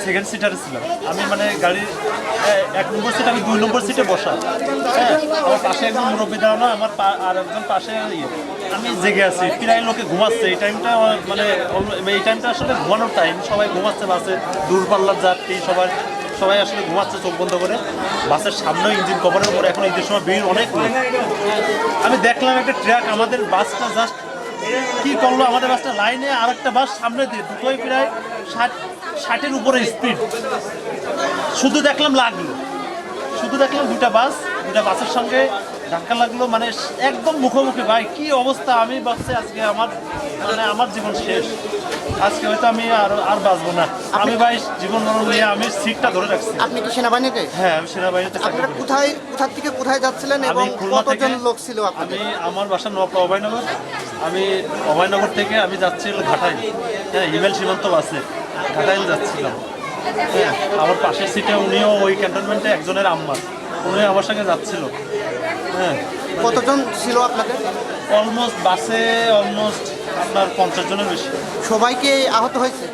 Second সিটারে ছিলাম আমি, মানে গাড়ির 1 নম্বর সিট, আমি 2 নম্বর সিটে বসা। হ্যাঁ, আমার পাশে একজন মুরব্বী দাঁড়ানো, আমার আর একজন পাশে আমি জেগে আছি, প্রায় লোকে ঘুমাচ্ছে। এই টাইমটা মানে এই টাইমটা আসলে ঘুমানোর টাইম, সবাই ঘুমাচ্ছে বাসে, দূরপাল্লার যাত্রী সবাই আসলে ঘুমাচ্ছে চোখ বন্ধ করে। বাসের সামনেও ইঞ্জিন কভারের উপরে এখন ঈদের সময় ভিড় অনেক লোক। আমি দেখলাম একটা ট্রাক আমাদের বাসটা জাস্ট কি করলো, আমাদের বাসটা লাইনে আর একটা বাস সামনে দিয়ে, দুটোই প্রায় 60-এর উপরে স্পিড। শুধু দেখলাম দুটা বাসের সঙ্গে ধাক্কা লাগলো, মানে একদম মুখোমুখি। ভাই কি অবস্থা, আমি ভাবছি আজকে আমার জীবন শেষ, আজকে হয়তো আমি আর বাঁচবো না। আমি ভাই জীবন মরণ নিয়ে আমি সিটটা ধরে রাখছি। আপনি কি সেনাবাহিনীতে? হ্যাঁ, আমি সেনাবাহিনীতে। আপনারা কোথা থেকে কোথায় যাচ্ছিলেন এবং কতজন লোক ছিল আপনাদের? আমার বাসা নওয়াপাড়া অভয়নগর। আমি অভয়নগর থেকে আমি যাচ্ছি ঘাটাইল। হ্যাঁ, হিমেল সীমান্ত বাসে ঘাটাইল যাচ্ছিলাম। হ্যাঁ, আমার পাশের সিটে উনিও ওই ক্যান্টনমেন্টে একজনের আম্মা, উনি আমার সঙ্গে যাচ্ছিল। হ্যাঁ, কতজন ছিল আপনাদের? বাসে অলমোস্ট আপনার 50 জনের বেশি। সবাইকে আহত হয়েছে?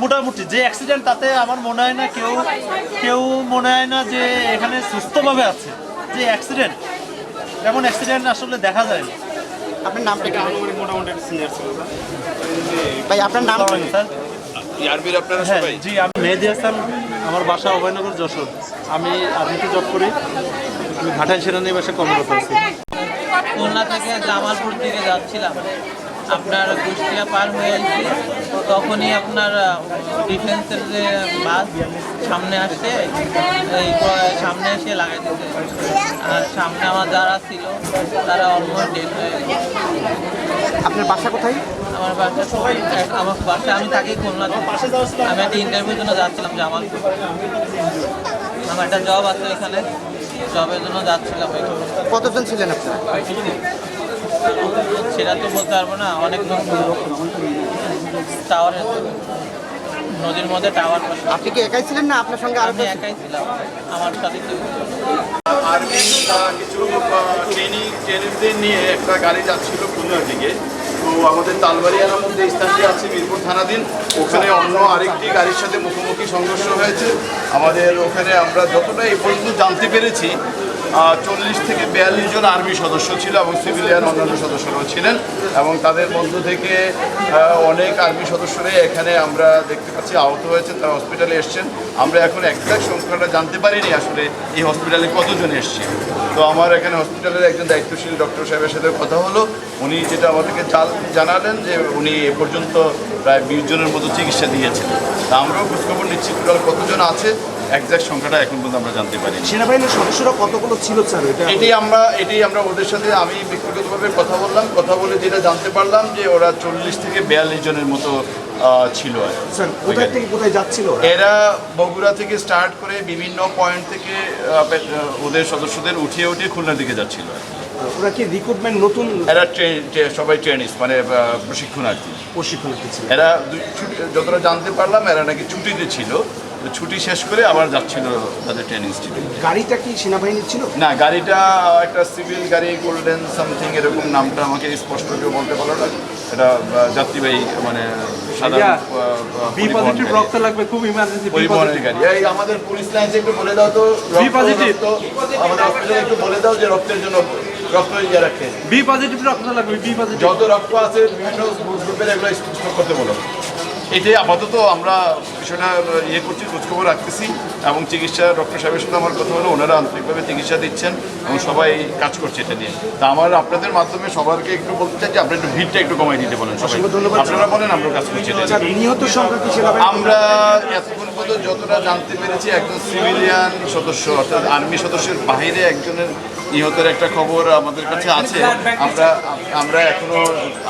মোটামুটি যে অ্যাক্সিডেন্ট, তাতে আমার মনে হয় না কেউ মনে হয় না যে এখানে সুস্থভাবে আছে। যে অ্যাক্সিডেন্ট, এমন অ্যাক্সিডেন্ট আসলে দেখা যায় না। আপনার নামটা কি? ভাই আপনার নাম? স্যার, হ্যাঁ, জি, আমি মেহেদি হাসান, আমার বাসা অভয়নগর যশোর। আমি আর্মিতে জব করি, আমি ঘাটাইল সেনানিবাসে কর্মরত আছি। খুলনা থেকে জামালপুর দিকে যাচ্ছিলাম, আপনার কুষ্টিয়া পার হয়ে এসেছি, তখনই আপনার ডিফেন্সের যে বাস সামনে আসছে, সামনে এসে লাগাই দিতে, আর সামনে আমার যারা ছিল তারা অলমোস্ট ডেট হয়ে গেছে। আপনার বাসা কোথায়? আমার বাসা আমি থাকি খুলনাতে। আমি একটা ইন্টারভিউর জন্য যাচ্ছিলাম জামালপুর, আমার একটা জব আছে এখানে, জবের জন্য যাচ্ছিলাম। কতজন ছিলেন আপনারা? সেটা তো বলতে পারবো না, অনেক টাওয়ার, নদীর মধ্যে টাওয়ার। আপনি কি একাই ছিলেন না আপনার সঙ্গে? আমি একাই ছিলাম, আমার সাথে আর্মি কিছু ট্রেনিংদের নিয়ে একটা গাড়ি যাচ্ছিল খুলনার দিকে। তো আমাদের তালবাড়িয়ার মধ্যে স্থানটি আছে মিরপুর থানাধীন, ওখানে অন্য আরেকটি গাড়ির সাথে মুখোমুখি সংঘর্ষ হয়েছে। আমাদের ওখানে আমরা যতটা এই পর্যন্ত জানতে পেরেছি 40 থেকে 42 জন আর্মি সদস্য ছিল এবং সিভিলিয়ান অন্যান্য সদস্যরাও ছিলেন, এবং তাদের মধ্য থেকে অনেক আর্মি সদস্যরাই এখানে আমরা দেখতে পাচ্ছি আহত হয়েছেন, তারা হসপিটালে এসছেন। আমরা এখন এক্সাক্ট সংখ্যাটা জানতে পারিনি আসলে এই হসপিটালে কতজন এসছে। তো আমার এখানে হসপিটালের একজন দায়িত্বশীল ডক্টর সাহেবের সাথে কথা হলো, উনি যেটা আমাদেরকে জানালেন যে উনি এ পর্যন্ত প্রায় 20 জনের মতো চিকিৎসা দিয়েছেন। তা আমরাও খোঁজখবর নিচ্ছি টোটাল কতজন আছে, এক্সাক্ট সংখ্যাটা এখন পর্যন্ত আমরা জানতে পারি। সেনাবাহিনীর সদস্যরা কতগুলো ছিল স্যার? এটাই আমরা ওদের সাথে আমি ব্যক্তিগতভাবে কথা বলে যেটা জানতে পারলাম যে ওরা 40 থেকে 42 জনের মতো ছিল। স্যার, কোথায় থেকে কোথায় যাচ্ছিল? এরা বগুড়া থেকে স্টার্ট করে বিভিন্ন পয়েন্ট থেকে ওদের সদস্যদের উঠিয়ে খুলনার দিকে যাচ্ছিল। ওরা কি রিক্রুটমেন্ট নতুন? এরা সবাই ট্রেনিস্ট, মানে প্রশিক্ষণার্থী। প্রশিক্ষণার্থী ছিল। এরা যতটা জানতে পারলাম এরা নাকি ছুটিতে ছিল, ছুটি শেষ করে আবার যাচ্ছিল তাদের ট্রেনিং ইনস্টিটিউটে। গাড়িটা কি সেনাবাহিনীর ছিল? না, গাড়িটা একটা সিভিল গাড়ি, গোল্ডেন সামথিং এরকম নামটা আমাকে স্পষ্ট কেউ বলতে পারলো না। এটা যাত্রীবাহী মানে সাধারণ বি পজিটিভ রক্ত লাগবে, খুব ইমার্জেন্সি। পরিবহনের গাড়ি। এই আমাদের পুলিশ লাইনে একটু বলে দাও তো, বি পজিটিভ আমাদের হসপিটালে একটু বলে দাও যে রক্তের জন্য রক্ত ইয়ে রাখে, বি পজিটিভ রক্ত লাগবে, বি পজিটিভ। যত রক্ত আছে বিভিন্ন গ্রুপের এগুলো স্টক করতে বলো। এটাই আপাতত আমরা বিষয়টা ইয়ে করছি, খোঁজখবর রাখতেছি এবং চিকিৎসা ডক্টর সাহেবের সাথে আমার কথা হলো, ওনারা আন্তরিকভাবে চিকিৎসা দিচ্ছেন এবং সবাই কাজ করছে এটা নিয়ে। তা আমার আপনাদের মাধ্যমে সবারকে একটু বলতে চাই যে আপনারা একটু ভিড়টা একটু কমাই দিতে বলেন সবাই। আপনারা বলেন, আমরা কাজ করছি এটা স্যার, নিয়ে। নিহত সংখ্যা কি সেনাবাহিনী? আমরা এতক্ষণ পর্যন্ত যতটা জানতে পেরেছি একজন সিভিলিয়ান সদস্য অর্থাৎ আর্মি সদস্যের বাইরে একজনের নিহতের একটা খবর আমাদের কাছে আছে। আমরা এখনো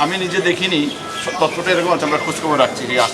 আমি নিজে দেখিনি, তথ্যটা এরকম আছে, আমরা খোঁজখবর রাখছি এই আসলে